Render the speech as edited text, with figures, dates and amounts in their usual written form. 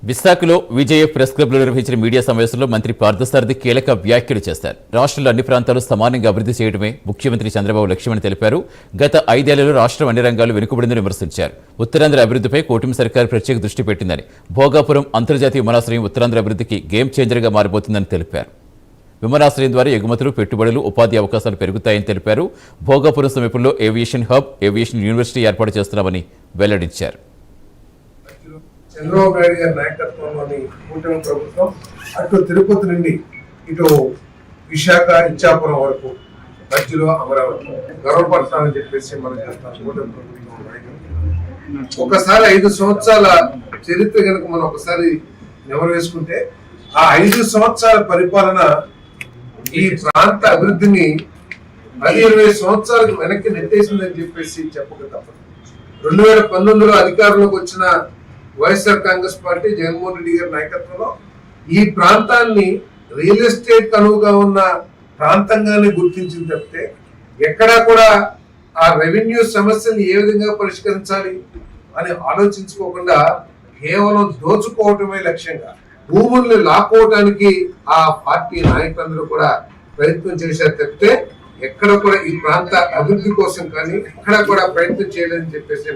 విశాఖలో విజయ్ ప్రెస్ క్లబ్లో నిర్వహించిన మీడియా సమావేశంలో మంత్రి పార్థసారథి కీలక వ్యాఖ్యలు చేశారు. రాష్ట్రంలో అన్ని ప్రాంతాలు సమానంగా అభివృద్ధి చేయడమే ముఖ్యమంత్రి చంద్రబాబు లక్ష్యమని తెలిపారు. గత 5 ఏళ్లలో రాష్ట్రం అన్ని రంగాలు వెనుకబడిందని విమర్శించారు. ఉత్తరాంధ్ర అభివృద్ధిపై కూటమి సర్కారు ప్రత్యేక దృష్టి పెట్టిందని, భోగాపురం అంతర్జాతీయ విమానాశ్రయం ఉత్తరాంధ్ర అభివృద్ధికి గేమ్ చేంజర్గా మారబోతుందని తెలిపారు. విమానాశ్రయం ద్వారా ఎగుమతులు, పెట్టుబడులు, ఉపాధి అవకాశాలు పెరుగుతాయని తెలిపారు. భోగాపురం సమీపంలో ఏవియేషన్ హబ్, ఏవియేషన్ యూనివర్సిటీ ఏర్పాటు చేస్తున్నామని వెల్లడించారు. చంద్రబాబు నాయుడు గారి నాయకత్వంలోని కూటమి ప్రభుత్వం అటు తిరుపతి నుండి ఇటు విశాఖ, ఇచ్చాపురం వరకు మధ్యలో అమరావతి గర్వపడతామని చెప్పేసి మనం చేస్తాం. కూటమి ప్రభుత్వం నాయకులు ఒకసారి 5 సంవత్సరాల చరిత్ర కనుక మనం ఒకసారి నెమరు వేసుకుంటే, ఆ 5 సంవత్సరాల పరిపాలన ఈ ప్రాంత అభివృద్ధిని 10-20 సంవత్సరాలకు వెనక్కి నెట్టేసిందని చెప్పేసి చెప్పక తప్పదు. 2019లో అధికారంలోకి వచ్చిన వైఎస్ఆర్ కాంగ్రెస్ పార్టీ జగన్మోహన్ రెడ్డి గారి నాయకత్వంలో ఈ ప్రాంతాన్ని రియల్ ఎస్టేట్ కనువుగా ఉన్న ప్రాంతంగానే గుర్తించింది తప్పితే ఎక్కడా కూడా ఆ రెవెన్యూ సమస్యలు ఏ విధంగా పరిష్కరించాలి అని ఆలోచించుకోకుండా కేవలం దోచుకోవటమే లక్ష్యంగా భూముల్ని లాక్కోవటానికి ఆ పార్టీ నాయకులందరూ కూడా ప్రయత్నం చేశారు తప్పితే ఎక్కడ కూడా ఈ ప్రాంత అభివృద్ధి కోసం కానీ ఎక్కడ కూడా ప్రయత్నం చేయలేదని చెప్పేసి